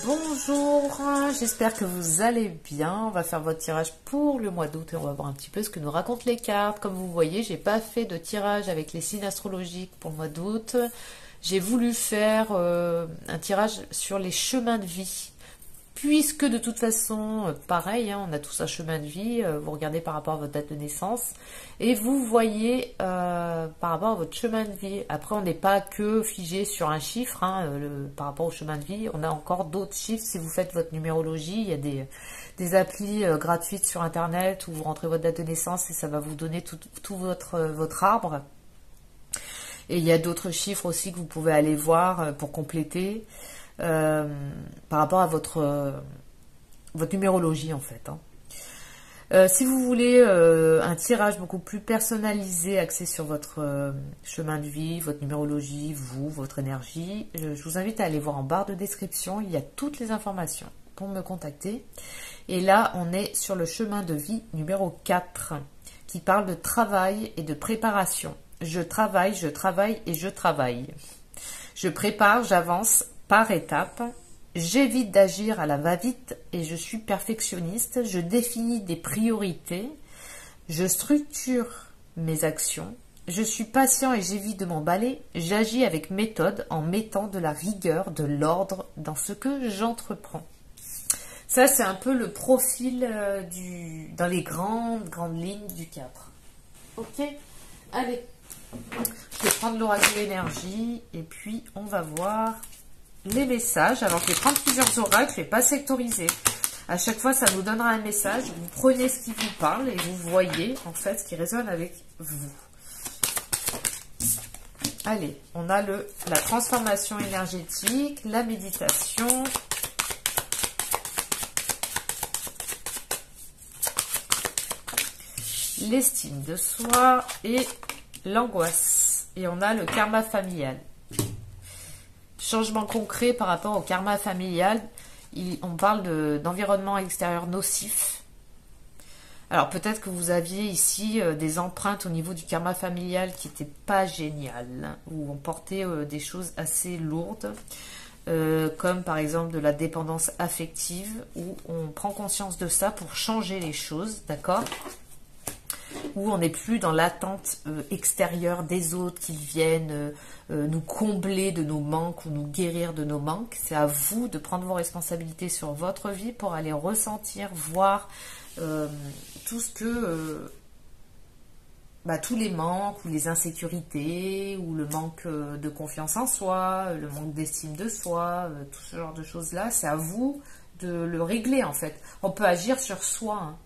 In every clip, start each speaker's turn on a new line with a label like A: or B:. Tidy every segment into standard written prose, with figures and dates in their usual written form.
A: Bonjour, j'espère que vous allez bien. On va faire votre tirage pour le mois d'août et on va voir un petit peu ce que nous racontent les cartes. Comme vous voyez, j'ai pas fait de tirage avec les signes astrologiques pour le mois d'août. J'ai voulu faire un tirage sur les chemins de vie. Puisque de toute façon, pareil, on a tous un chemin de vie, vous regardez par rapport à votre date de naissance, et vous voyez par rapport à votre chemin de vie. Après, on n'est pas que figé sur un chiffre, par rapport au chemin de vie, on a encore d'autres chiffres. Si vous faites votre numérologie, il y a des applis gratuites sur Internet où vous rentrez votre date de naissance et ça va vous donner tout votre arbre. Et il y a d'autres chiffres aussi que vous pouvez aller voir pour compléter. Par rapport à votre numérologie en fait. Si vous voulez un tirage beaucoup plus personnalisé, axé sur votre chemin de vie, votre numérologie, votre énergie, je vous invite à aller voir en barre de description, il y a toutes les informations pour me contacter. Et là, on est sur le chemin de vie numéro 4, qui parle de travail et de préparation. Je travaille et je travaille. Je prépare, j'avance par étapes, j'évite d'agir à la va-vite et je suis perfectionniste, je définis des priorités, je structure mes actions, je suis patient et j'évite de m'emballer, j'agis avec méthode en mettant de la rigueur, de l'ordre dans ce que j'entreprends. Ça, c'est un peu le profil dans les grandes lignes du 4. Ok, allez, je vais prendre l'oracle énergie et puis on va voir les messages. Alors je vais prendre plusieurs oracles, je ne vais pas sectoriser. À chaque fois, ça nous donnera un message. Vous prenez ce qui vous parle et vous voyez en fait ce qui résonne avec vous. Allez, on a la transformation énergétique, la méditation, l'estime de soi et l'angoisse. Et on a le karma familial. Changement concret par rapport au karma familial, on parle d'environnement extérieur nocif. Alors peut-être que vous aviez ici des empreintes au niveau du karma familial qui n'étaient pas géniales, où on portait des choses assez lourdes, comme par exemple de la dépendance affective, où on prend conscience de ça pour changer les choses, d'accord ? Où on n'est plus dans l'attente extérieure des autres qui viennent nous combler de nos manques ou nous guérir de nos manques. C'est à vous de prendre vos responsabilités sur votre vie pour aller ressentir, voir tout ce que... tous les manques ou les insécurités ou le manque de confiance en soi, le manque d'estime de soi, tout ce genre de choses-là. C'est à vous de le régler en fait. On peut agir sur soi,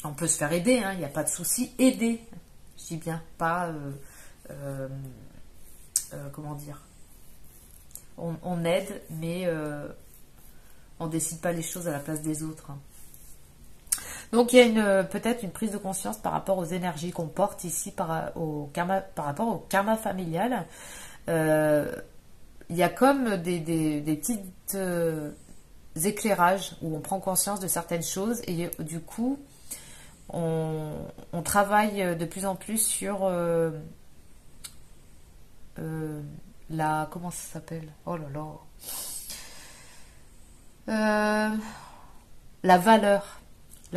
A: on peut se faire aider, il n'y a pas de souci. Aider, je dis bien, pas... comment dire, on aide, mais on ne décide pas les choses à la place des autres. Donc il y a peut-être une prise de conscience par rapport aux énergies qu'on porte ici, par rapport au karma familial. Il y a comme des petits éclairages où on prend conscience de certaines choses et du coup on travaille de plus en plus sur comment ça s'appelle? Oh là là. La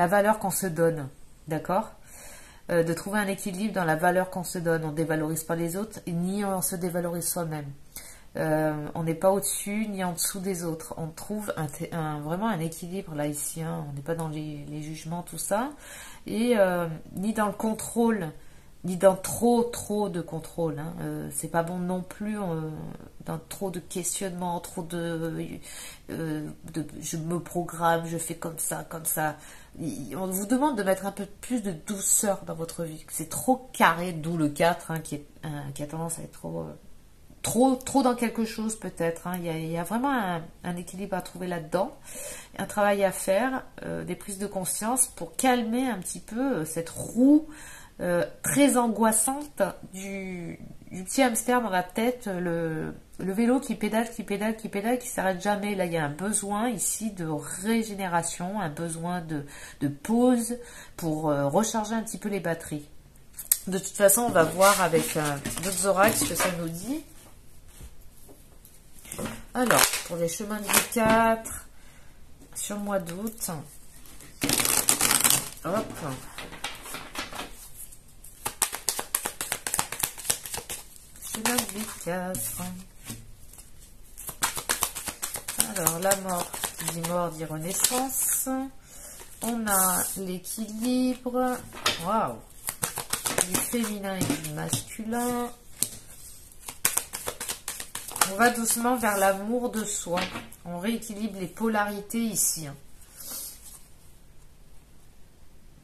A: valeur qu'on se donne, d'accord? De trouver un équilibre dans la valeur qu'on se donne. On ne dévalorise pas les autres, ni on se dévalorise soi-même. On n'est pas au-dessus ni en dessous des autres. On trouve vraiment un équilibre là ici. On n'est pas dans les jugements, tout ça. Et ni dans le contrôle, ni dans trop de contrôle. C'est pas bon non plus dans trop de questionnement, trop je me programme, je fais comme ça. On vous demande de mettre un peu plus de douceur dans votre vie. C'est trop carré, d'où le 4 qui a tendance à être trop dans quelque chose peut-être. Il y a vraiment un équilibre à trouver là-dedans, un travail à faire, des prises de conscience pour calmer un petit peu cette roue très angoissante du petit hamster dans la tête, le vélo qui pédale, qui s'arrête jamais. Là, il y a un besoin ici de régénération, un besoin de pause pour recharger un petit peu les batteries. De toute façon, on va voir avec d'autres oracles ce que ça nous dit. Alors, pour les chemins de vie 4, sur le mois d'août, hop, chemin de vie 4. Alors, la mort, qui dit mort, dit renaissance. On a l'équilibre, waouh, du féminin et du masculin. On va doucement vers l'amour de soi. On rééquilibre les polarités ici.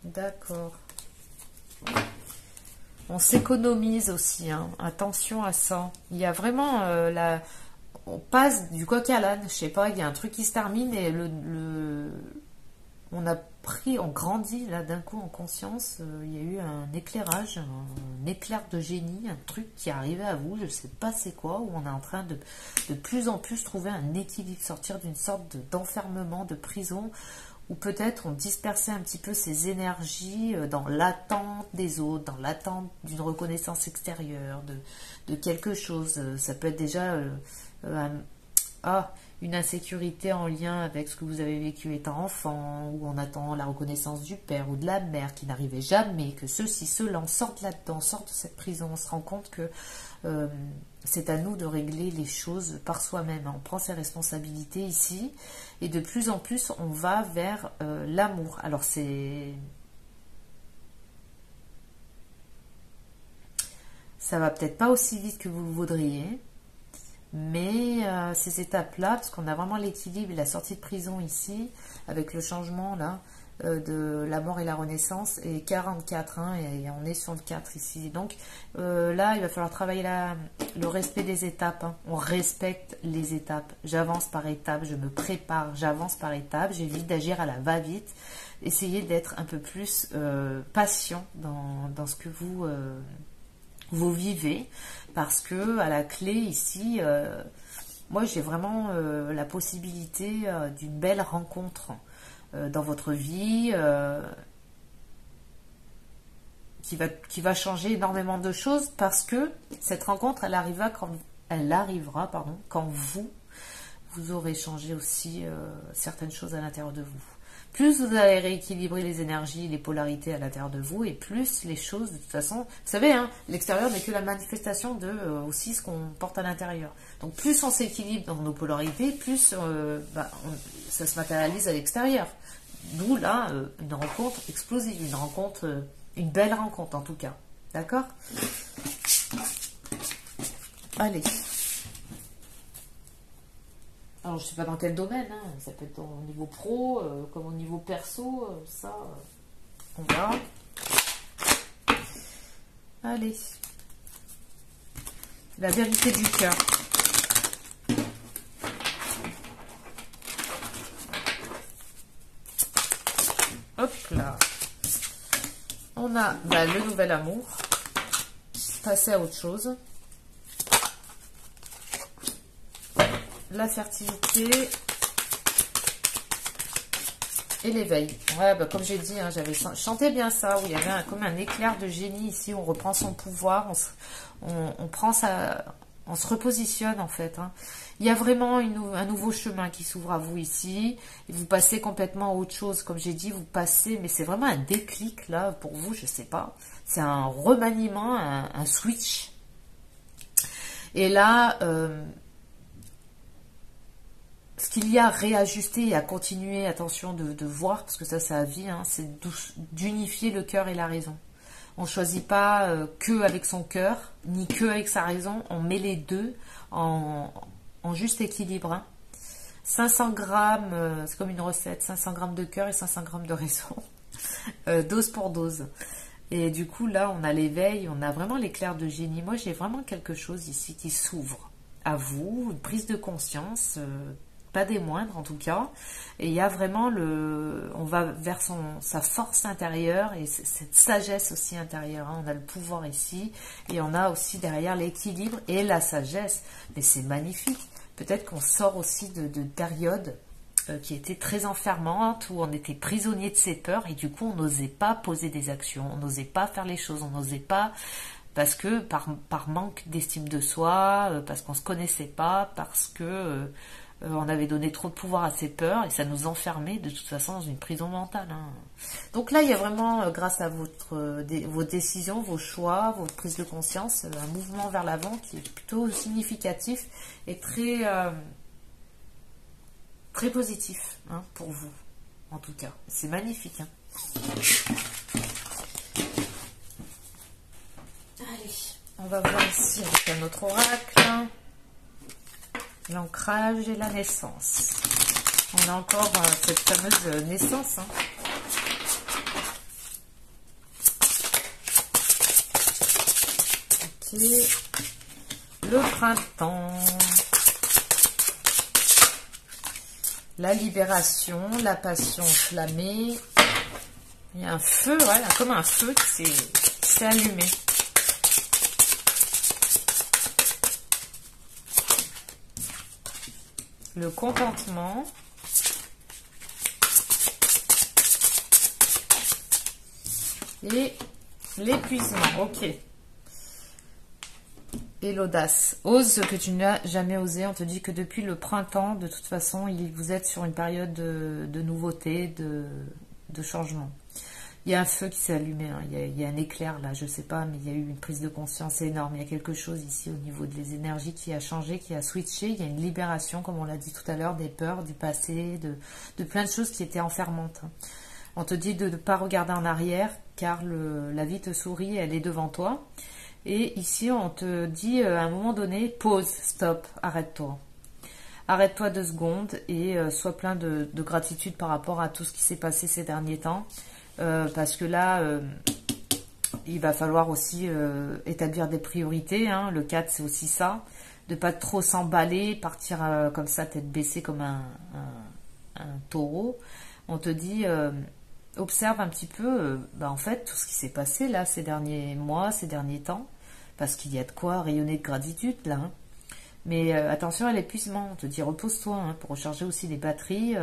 A: D'accord. On s'économise aussi. Attention à ça. Il y a vraiment on passe du coq à l'âne. Je sais pas, il y a un truc qui se termine et on a pris, on grandit là d'un coup en conscience. Il y a eu un éclairage, un éclair de génie, un truc qui est arrivé à vous. Je sais pas c'est quoi, où on est en train de plus en plus trouver un équilibre, sortir d'une sorte d'enfermement, de prison, ou peut-être on dispersait un petit peu ces énergies dans l'attente des autres, dans l'attente d'une reconnaissance extérieure, de quelque chose. Ça peut être déjà une insécurité en lien avec ce que vous avez vécu étant enfant, ou on attend la reconnaissance du père ou de la mère qui n'arrivait jamais, que ceux-là sortent là-dedans, sortent de cette prison. On se rend compte que c'est à nous de régler les choses par soi-même. On prend ses responsabilités ici, et de plus en plus, on va vers l'amour. Alors, ça va peut-être pas aussi vite que vous le voudriez, mais ces étapes-là, parce qu'on a vraiment l'équilibre et la sortie de prison ici, avec le changement là, de la mort et la renaissance, et 44, et on est sur le 4 ici. Donc là, il va falloir travailler le respect des étapes. On respecte les étapes. J'avance par étapes, je me prépare, j'avance par étapes, j'évite d'agir à la va-vite. Essayez d'être un peu plus patient dans ce que vous vivez, parce que à la clé ici, moi j'ai vraiment la possibilité d'une belle rencontre dans votre vie qui va changer énormément de choses, parce que cette rencontre elle arrivera quand vous aurez changé aussi certaines choses à l'intérieur de vous. Plus vous allez rééquilibrer les énergies, les polarités à l'intérieur de vous, et plus les choses, de toute façon, vous savez, l'extérieur n'est que la manifestation de aussi ce qu'on porte à l'intérieur. Donc plus on s'équilibre dans nos polarités, plus ça se matérialise à l'extérieur. D'où là, une rencontre explosive, une belle rencontre en tout cas. D'accord? Allez. Alors, je ne sais pas dans quel domaine, ça peut être au niveau pro, comme au niveau perso, on verra. Allez. La vérité du cœur. Hop là. On a le nouvel amour. Passer à autre chose. La fertilité et l'éveil. Ouais, comme j'ai dit, j'avais chanté bien ça, où il y avait comme un éclair de génie ici, on reprend son pouvoir, on se repositionne en fait. Il y a vraiment un nouveau chemin qui s'ouvre à vous ici, et vous passez complètement à autre chose, comme j'ai dit, vous passez, mais c'est vraiment un déclic là pour vous, je sais pas, c'est un remaniement, un switch. Et là, ce qu'il y a à réajuster et à continuer, attention de voir, parce que ça c'est à vie, c'est d'unifier le cœur et la raison. On ne choisit pas que avec son cœur, ni que avec sa raison, on met les deux en juste équilibre. 500 grammes, c'est comme une recette, 500 grammes de cœur et 500 grammes de raison, dose pour dose. Et du coup là on a l'éveil, on a vraiment l'éclair de génie. Moi j'ai vraiment quelque chose ici qui s'ouvre à vous, une prise de conscience, pas des moindres en tout cas, et il y a vraiment on va vers sa force intérieure et cette sagesse aussi intérieure, on a le pouvoir ici, et on a aussi derrière l'équilibre et la sagesse, mais c'est magnifique. Peut-être qu'on sort aussi de périodes qui étaient très enfermantes, où on était prisonnier de ses peurs, et du coup on n'osait pas poser des actions, on n'osait pas faire les choses, on n'osait pas parce que par manque d'estime de soi, parce qu'on se connaissait pas, parce que on avait donné trop de pouvoir à ses peurs et ça nous enfermait de toute façon dans une prison mentale. Hein. Donc là, il y a vraiment, grâce à vos décisions, vos choix, vos prises de conscience, un mouvement vers l'avant qui est plutôt significatif et très positif, hein, pour vous, en tout cas. C'est magnifique. Hein. Allez, on va voir ici avec un autre oracle. L'ancrage et la naissance. On a encore cette fameuse naissance. Hein. Ok. Le printemps. La libération, la passion enflammée. Il y a un feu, voilà, comme un feu qui s'est allumé. Le contentement. Et l'épuisement. Ok. Et l'audace. Ose ce que tu n'as jamais osé. On te dit que depuis le printemps, de toute façon, vous êtes sur une période de nouveauté, de changement. Il y a un feu qui s'est allumé, hein. Il y a un éclair là, je sais pas, mais il y a eu une prise de conscience énorme. Il y a quelque chose ici au niveau des énergies qui a changé, qui a switché. Il y a une libération, comme on l'a dit tout à l'heure, des peurs, du passé, de plein de choses qui étaient enfermantes. On te dit de ne pas regarder en arrière, car la vie te sourit, elle est devant toi. Et ici, on te dit à un moment donné, pause, stop, arrête-toi. Arrête-toi 2 secondes et sois plein de gratitude par rapport à tout ce qui s'est passé ces derniers temps. Parce que là, il va falloir aussi établir des priorités. Hein. Le 4, c'est aussi ça. De pas trop s'emballer, partir comme ça, tête baissée comme un taureau. On te dit, observe un petit peu, en fait, tout ce qui s'est passé là, ces derniers mois, ces derniers temps. Parce qu'il y a de quoi rayonner de gratitude là. Hein. Mais attention à l'épuisement, on te dit repose-toi hein, pour recharger aussi les batteries.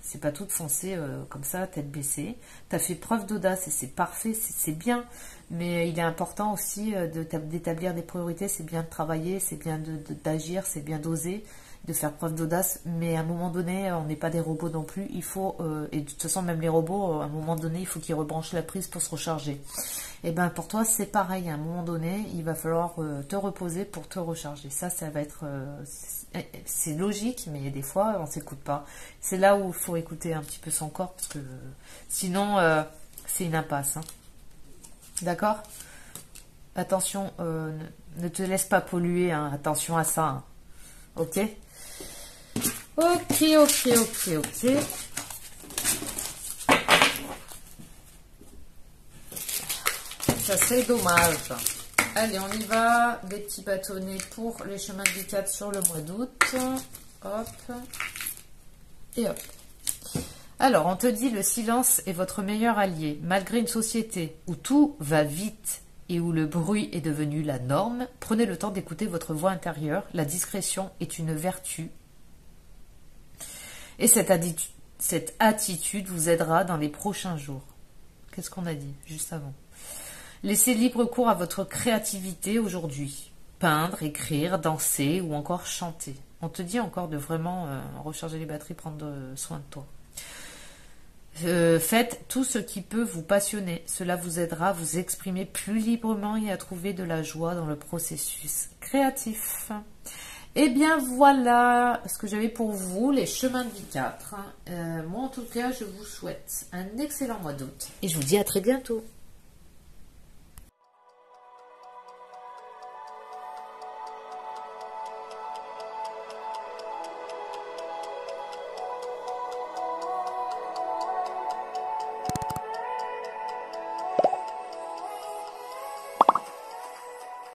A: C'est pas tout de foncer comme ça, tête baissée. Tu as fait preuve d'audace et c'est parfait, c'est bien. Mais il est important aussi d'établir des priorités, c'est bien de travailler, c'est bien d'agir, c'est bien d'oser, de faire preuve d'audace. Mais à un moment donné, on n'est pas des robots non plus. Il faut, et de toute façon même les robots, à un moment donné, il faut qu'ils rebranchent la prise pour se recharger. Et bien pour toi c'est pareil, à un moment donné il va falloir te reposer pour te recharger. Ça va être, c'est logique, mais des fois on s'écoute pas. C'est là où il faut écouter un petit peu son corps, parce que sinon c'est une impasse. Hein. D'accord? Attention, ne te laisse pas polluer, hein. Attention à ça. Hein. Ok? Ok. Ça c'est dommage. Allez, on y va. Des petits bâtonnets pour les chemins du 4 sur le mois d'août. Hop. Et hop. Alors, on te dit le silence est votre meilleur allié. Malgré une société où tout va vite et où le bruit est devenu la norme, prenez le temps d'écouter votre voix intérieure. La discrétion est une vertu. Et cette attitude vous aidera dans les prochains jours. Qu'est-ce qu'on a dit juste avant? Laissez libre cours à votre créativité aujourd'hui. Peindre, écrire, danser ou encore chanter. On te dit encore de vraiment recharger les batteries, prendre soin de toi. Faites tout ce qui peut vous passionner. Cela vous aidera à vous exprimer plus librement et à trouver de la joie dans le processus créatif. Et bien voilà ce que j'avais pour vous, les chemins de vie 4. Moi en tout cas, je vous souhaite un excellent mois d'août. Et je vous dis à très bientôt.